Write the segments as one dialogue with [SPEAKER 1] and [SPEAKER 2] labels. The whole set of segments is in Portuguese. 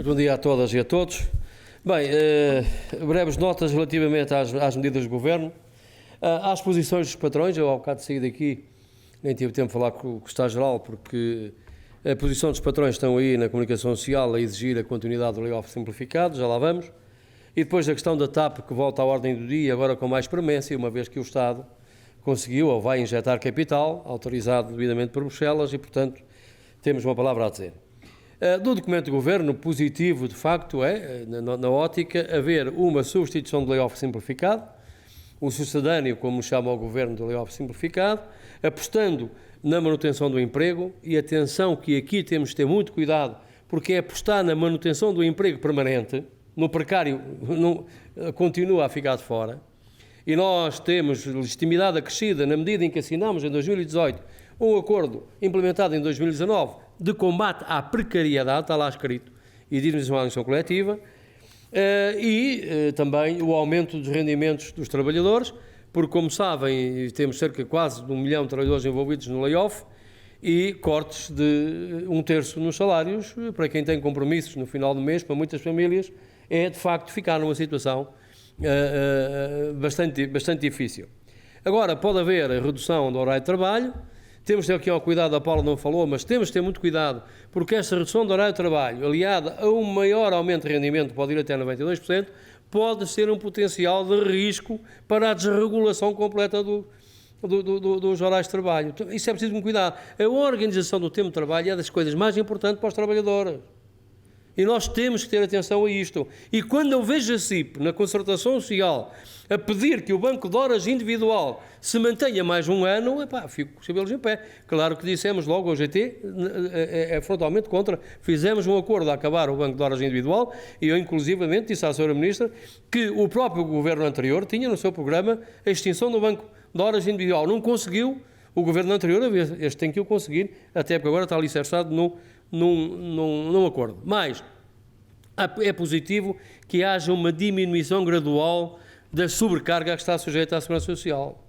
[SPEAKER 1] Muito bom dia a todas e a todos. Bem, breves notas relativamente às medidas do Governo. Às posições dos patrões, eu ao bocado de sair daqui, nem tive tempo de falar com o Estado-Geral, porque a posição dos patrões estão aí na comunicação social a exigir a continuidade do layoff simplificado, já lá vamos. E depois a questão da TAP, que volta à ordem do dia, agora com mais premência, uma vez que o Estado conseguiu ou vai injetar capital, autorizado devidamente por Bruxelas, e, portanto, temos uma palavra a dizer. Do documento do Governo, positivo, de facto, é, na ótica, haver uma substituição do layoff simplificado, o sucedâneo, como chama o Governo, do layoff simplificado, apostando na manutenção do emprego, e atenção que aqui temos de ter muito cuidado, porque é apostar na manutenção do emprego permanente, no precário continua a ficar de fora, e nós temos legitimidade acrescida na medida em que assinamos em 2018 um acordo implementado em 2019 de combate à precariedade, está lá escrito, e de indemnização coletiva, e também o aumento dos rendimentos dos trabalhadores, porque, como sabem, temos cerca de quase de 1 milhão de trabalhadores envolvidos no layoff e cortes de 1/3 nos salários, para quem tem compromissos no final do mês, para muitas famílias, é de facto ficar numa situação bastante difícil. Agora, pode haver a redução do horário de trabalho. Temos de ter aqui ao cuidado, a Paula não falou, mas temos de ter muito cuidado, porque esta redução do horário de trabalho, aliada a um maior aumento de rendimento, pode ir até 92%, pode ser um potencial de risco para a desregulação completa dos horários de trabalho. Então, isso é preciso muito cuidado. A organização do tempo de trabalho é das coisas mais importantes para os trabalhadores. E nós temos que ter atenção a isto. E quando eu vejo a CIP, na concertação social, a pedir que o banco de horas individual se mantenha mais um ano, fico com os cabelos em pé. Claro que dissemos logo, o GT é frontalmente contra. Fizemos um acordo a acabar o banco de horas individual e eu, inclusivamente, disse à Sra. Ministra que o próprio governo anterior tinha no seu programa a extinção do banco de horas individual. Não conseguiu o governo anterior, este tem que o conseguir, até porque agora está alicerçado num acordo. Mas é positivo que haja uma diminuição gradual da sobrecarga que está sujeita à Segurança Social.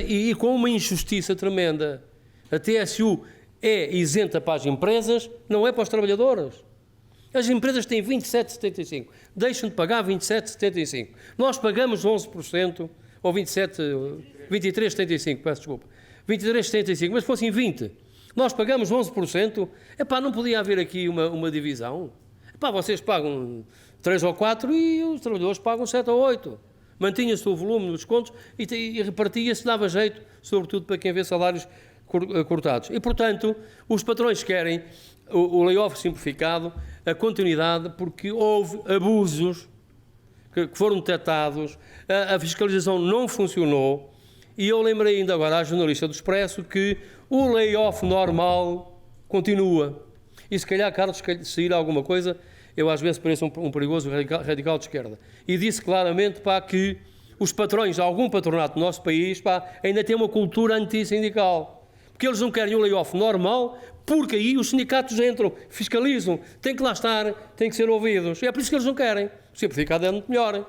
[SPEAKER 1] E com uma injustiça tremenda. A TSU é isenta para as empresas, não é para os trabalhadores. As empresas têm 27,75, deixam de pagar 27,75. Nós pagamos 11%, ou 23,75, peço desculpa, 23,75, mas fossem 20%. Nós pagamos 11%, não podia haver aqui uma divisão. Vocês pagam 3 ou 4 e os trabalhadores pagam 7 ou 8. Mantinha-se o volume dos descontos e repartia-se, dava jeito, sobretudo para quem vê salários cortados. E, portanto, os patrões querem o layoff simplificado, a continuidade, porque houve abusos que foram detectados, a fiscalização não funcionou, e eu lembrei ainda agora à jornalista do Expresso que o layoff normal continua. E se calhar, Carlos, se sair alguma coisa, eu às vezes pareço um perigoso radical de esquerda. E disse claramente que os patrões, algum patronato do nosso país, ainda têm uma cultura antissindical. Porque eles não querem o layoff normal, porque aí os sindicatos entram, fiscalizam, têm que lá estar, têm que ser ouvidos. E é por isso que eles não querem. O simplificado é muito melhor.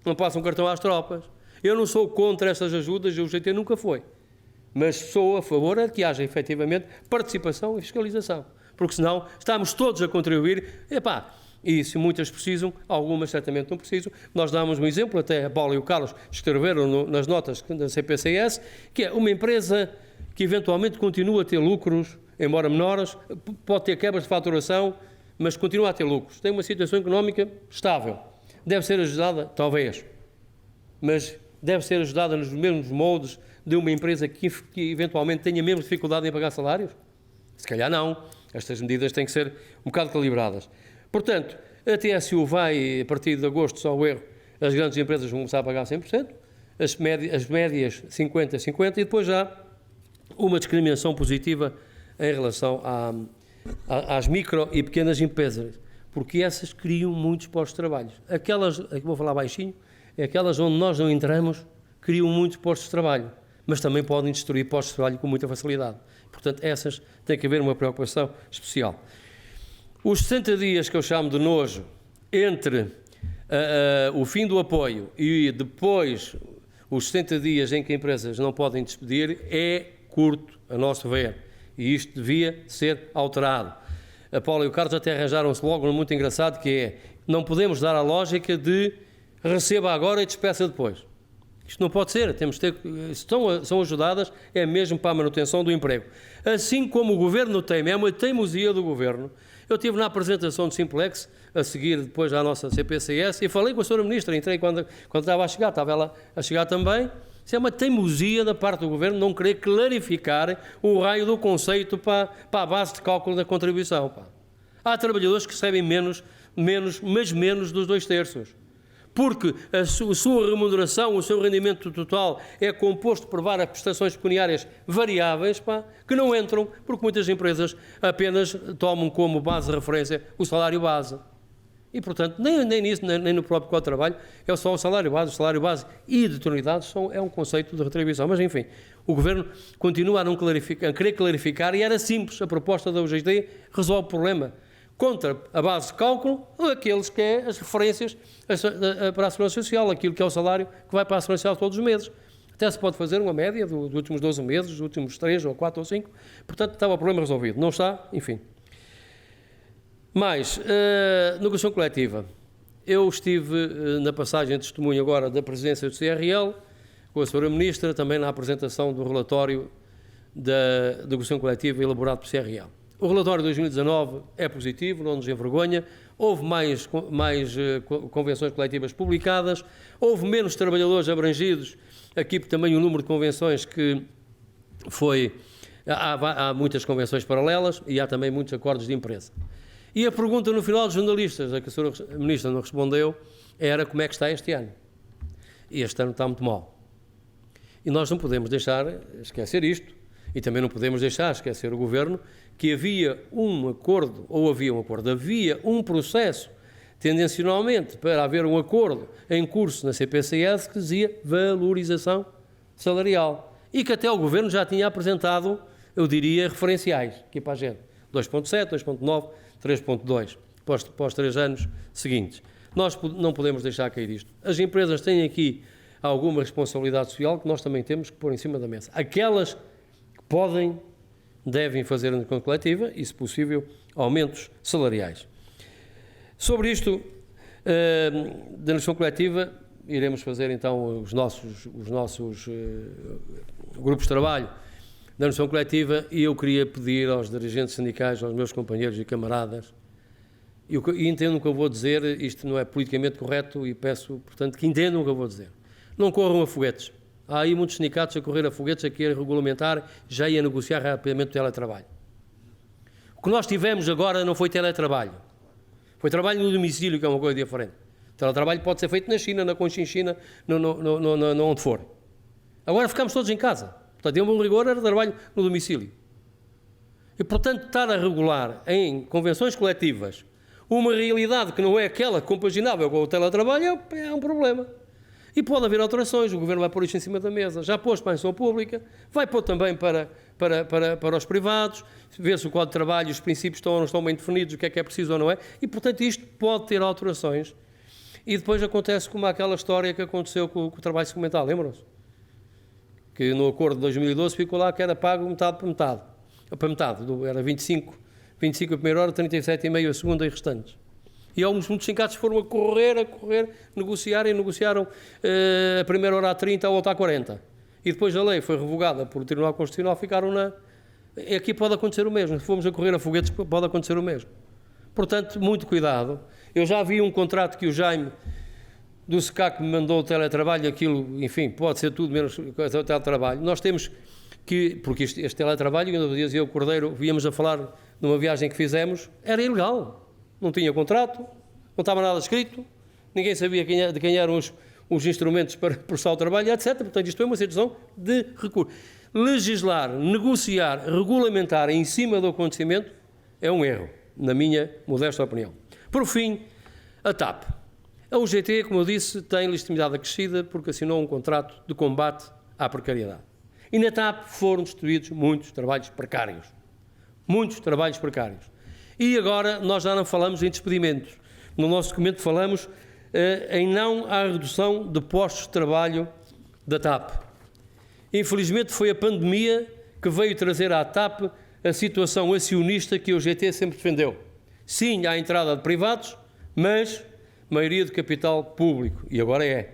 [SPEAKER 1] Não passam cartão às tropas. Eu não sou contra essas ajudas, o GT nunca foi. Mas sou a favor de que haja, efetivamente, participação e fiscalização. Porque senão estamos todos a contribuir, e se muitas precisam, algumas certamente não precisam. Nós damos um exemplo, até a Paula e o Carlos escreveram nas notas da CPCS, que é uma empresa que eventualmente continua a ter lucros, embora menores, pode ter quebras de faturação, mas continua a ter lucros. Tem uma situação económica estável. Deve ser ajudada? Talvez. Mas deve ser ajudada nos mesmos moldes de uma empresa que eventualmente tenha mesmo dificuldade em pagar salários? Se calhar não. Estas medidas têm que ser um bocado calibradas. Portanto, a TSU vai, a partir de agosto, salvo erro, as grandes empresas vão começar a pagar 100%, as médias 50-50%, e depois já uma discriminação positiva em relação às micro e pequenas empresas, porque essas criam muitos postos de trabalho. Aquelas, aqui vou falar baixinho, aquelas onde nós não entramos, criam muitos postos de trabalho, mas também podem destruir postos de trabalho com muita facilidade. Portanto, essas tem que haver uma preocupação especial. Os 60 dias que eu chamo de nojo entre o fim do apoio e depois os 60 dias em que empresas não podem despedir é curto, a nosso ver, e isto devia ser alterado. a Paula e o Carlos até arranjaram-se logo um muito engraçado, que é, não podemos dar a lógica de receba agora e despeça depois. Isto não pode ser, temos de ter, são ajudadas, é mesmo para a manutenção do emprego. Assim como o Governo tem, é uma teimosia do Governo. Eu estive na apresentação do Simplex, a seguir depois à nossa CPCS, e falei com a Sra. Ministra, entrei quando estava a chegar, estava ela a chegar também. Isso é uma teimosia da parte do Governo não querer clarificar o raio do conceito para a base de cálculo da contribuição. Pá. Há trabalhadores que recebem menos, mas menos dos 2/3. Porque a sua remuneração, o seu rendimento total é composto por várias prestações pecuniárias variáveis, pá, que não entram, porque muitas empresas apenas tomam como base de referência o salário base. E, portanto, nem nisso, nem no próprio Código de Trabalho, é só o salário base e de unidades é um conceito de retribuição. Mas, enfim, o Governo continua a querer clarificar e era simples. A proposta da UGT resolve o problema. Contra a base de cálculo, aqueles que é as referências para a Segurança Social, aquilo que é o salário que vai para a Segurança Social todos os meses. Até se pode fazer uma média dos últimos 12 meses, dos últimos 3 ou 4 ou 5. Portanto, estava o problema resolvido. Não está, enfim. Mais, negociação coletiva. Eu estive na passagem de testemunho agora da presidência do CRL, com a Sra. Ministra, também na apresentação do relatório da negociação coletiva elaborado pelo CRL. O relatório de 2019 é positivo, não nos envergonha, houve mais convenções coletivas publicadas, houve menos trabalhadores abrangidos, aqui também o número de convenções que foi... Há muitas convenções paralelas e há também muitos acordos de empresa. E a pergunta no final dos jornalistas, a que a Sra. Ministra não respondeu, era como é que está este ano. E este ano está muito mal. E nós não podemos deixar esquecer isto, e também não podemos deixar esquecer o Governo, que havia um processo, tendencionalmente, para haver um acordo em curso na CPCS que dizia valorização salarial. E que até o Governo já tinha apresentado, eu diria, referenciais, aqui para a gente. 2.7, 2.9, 3.2, para os 3 anos seguintes. Nós não podemos deixar cair isto. As empresas têm aqui alguma responsabilidade social que nós também temos que pôr em cima da mesa. Aquelas que podem, devem fazer a negociação coletiva e, se possível, aumentos salariais. Sobre isto, da negociação coletiva, iremos fazer então os nossos grupos de trabalho da negociação coletiva e eu queria pedir aos dirigentes sindicais, aos meus companheiros e camaradas, e entendam o que eu vou dizer, isto não é politicamente correto e peço, portanto, que entendam o que eu vou dizer. Não corram a foguetes. Há aí muitos sindicatos a correr a foguetes, a querer regulamentar, já ia negociar rapidamente o teletrabalho. O que nós tivemos agora não foi teletrabalho. Foi trabalho no domicílio, que é uma coisa diferente. O teletrabalho pode ser feito na China, na Conchinchina, onde for. Agora ficamos todos em casa. Portanto, em bom rigor era trabalho no domicílio. E, portanto, estar a regular em convenções coletivas uma realidade que não é aquela compaginável com o teletrabalho é um problema. E pode haver alterações, o Governo vai pôr isto em cima da mesa. Já pôs para a instituição pública, vai pôr também para os privados, ver se o Código de Trabalho e os princípios estão ou não estão bem definidos, o que é preciso ou não é. E, portanto, isto pode ter alterações. E depois acontece como aquela história que aconteceu com o trabalho suplementar, lembram-se? Que no acordo de 2012 ficou lá que era pago metade por metade. Para metade, era 25 a primeira hora, 37,5 a segunda e restantes. E alguns muitos sindicatos foram a correr, negociaram a primeira hora a 30, a outra a 40. E depois a lei foi revogada por o Tribunal Constitucional, ficaram na... Aqui pode acontecer o mesmo, se formos a correr a foguetes pode acontecer o mesmo. Portanto, muito cuidado. Eu já vi um contrato que o Jaime do SECAC me mandou o teletrabalho, aquilo, enfim, pode ser tudo menos o teletrabalho. Nós temos que, porque este teletrabalho, eu dizia eu, Cordeiro, víamos a falar numa viagem que fizemos, era ilegal. Não tinha contrato, não estava nada escrito, ninguém sabia de quem eram os instrumentos para processar o trabalho, etc. Portanto, isto é uma situação de recurso. Legislar, negociar, regulamentar em cima do acontecimento é um erro, na minha modesta opinião. Por fim, a TAP. A UGT, como eu disse, tem legitimidade acrescida porque assinou um contrato de combate à precariedade. E na TAP foram destruídos muitos trabalhos precários. Muitos trabalhos precários. E agora nós já não falamos em despedimentos. No nosso documento falamos em não à redução de postos de trabalho da TAP. Infelizmente foi a pandemia que veio trazer à TAP a situação acionista que a UGT sempre defendeu. sim à entrada de privados, mas maioria de capital público, e agora é.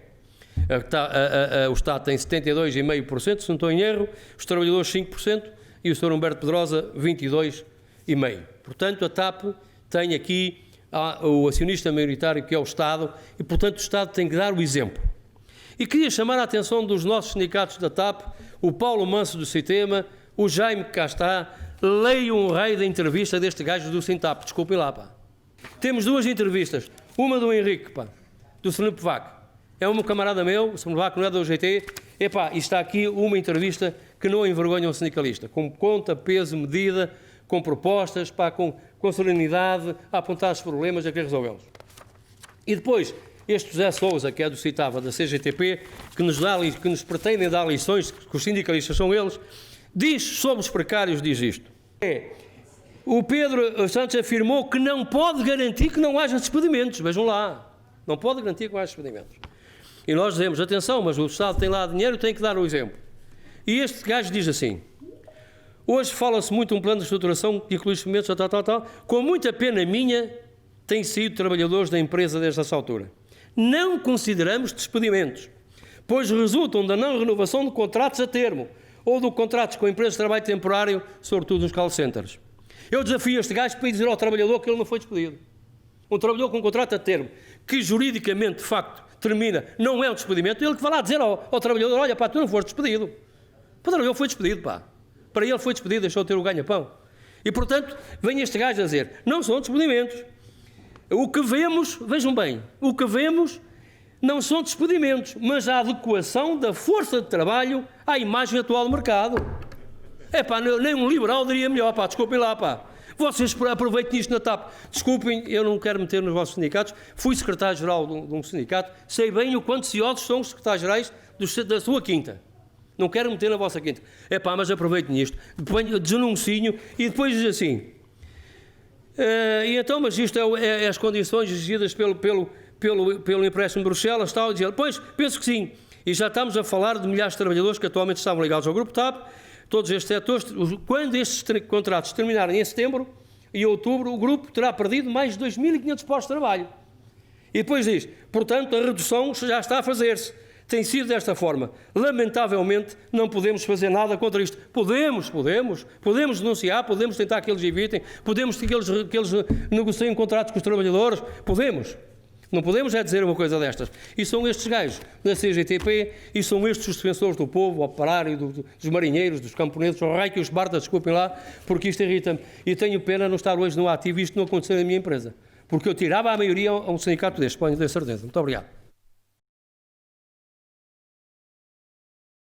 [SPEAKER 1] O Estado tem 72,5%, se não estou em erro, os trabalhadores 5% e o Sr. Humberto Pedrosa 22,5%. Portanto, a TAP tem aqui o acionista maioritário, que é o Estado, e, portanto, o Estado tem que dar o exemplo. E queria chamar a atenção dos nossos sindicatos da TAP, o Paulo Manso do Citema, o Jaime que cá está, leiam um raio da entrevista deste gajo do Sintap, desculpem lá, pá. Temos duas entrevistas, uma do Henrique, pá, do Filipe Vac. É um camarada meu, o Filipe Vac não é da UGT, epá, e está aqui uma entrevista que não envergonha um sindicalista, com conta, peso, medida, com propostas, pá, com serenidade, a apontar os problemas e a querer resolvê-los. E depois, este José Sousa, que é do Citava, da CGTP, que nos pretendem dar lições, que os sindicalistas são eles, diz sobre os precários, diz isto. O Pedro Santos afirmou que não pode garantir que não haja despedimentos. Vejam lá, não pode garantir que não haja despedimentos. E nós dizemos, atenção, mas o Estado tem lá dinheiro, tem que dar o exemplo. E este gajo diz assim, hoje fala-se muito de um plano de estruturação que inclui despedimentos, tal, com muita pena minha, têm sido trabalhadores da empresa desde essa altura. Não consideramos despedimentos, pois resultam da não renovação de contratos a termo ou de contratos com empresas de trabalho temporário, sobretudo nos call centers. Eu desafio este gajo para dizer ao trabalhador que ele não foi despedido. Um trabalhador com contrato a termo, que juridicamente, de facto, termina, não é um despedimento, ele que vai lá dizer ao trabalhador, olha, pá, tu não foste despedido. O trabalhador foi despedido, pá. Para ele foi despedido, deixou de ter o ganha-pão. E, portanto, vem este gajo a dizer, não são despedimentos. O que vemos, vejam bem, o que vemos não são despedimentos, mas a adequação da força de trabalho à imagem atual do mercado. É pá, nem um liberal diria melhor, pá, desculpem lá, pá. Vocês aproveitem isto na TAP. Desculpem, eu não quero meter nos vossos sindicatos. Fui secretário-geral de um sindicato, sei bem o quanto ciosos são os secretários-gerais da sua quinta. Não quero meter na vossa quinta. É pá, mas aproveitem isto. Denuncio e depois diz assim. E então, mas isto é as condições exigidas pelo empréstimo de Bruxelas, tal, e pois, penso que sim. E já estamos a falar de milhares de trabalhadores que atualmente estavam ligados ao Grupo TAP, todos estes setores. Quando estes contratos terminarem em setembro e outubro, o Grupo terá perdido mais de 2.500 postos de trabalho. E depois diz, portanto, a redução já está a fazer-se. Tem sido desta forma. Lamentavelmente, não podemos fazer nada contra isto. Podemos denunciar, podemos tentar que eles evitem, podemos que eles negociem contratos com os trabalhadores, podemos. Não podemos é dizer uma coisa destas. E são estes gajos da CGTP e são estes os defensores do povo, o operário, dos marinheiros, dos camponeses, o raio que os bardas, desculpem lá, porque isto irrita-me. E tenho pena não estar hoje no ativo e isto não acontecer na minha empresa. Porque eu tirava a maioria a um sindicato deste, podem ter certeza. Muito obrigado.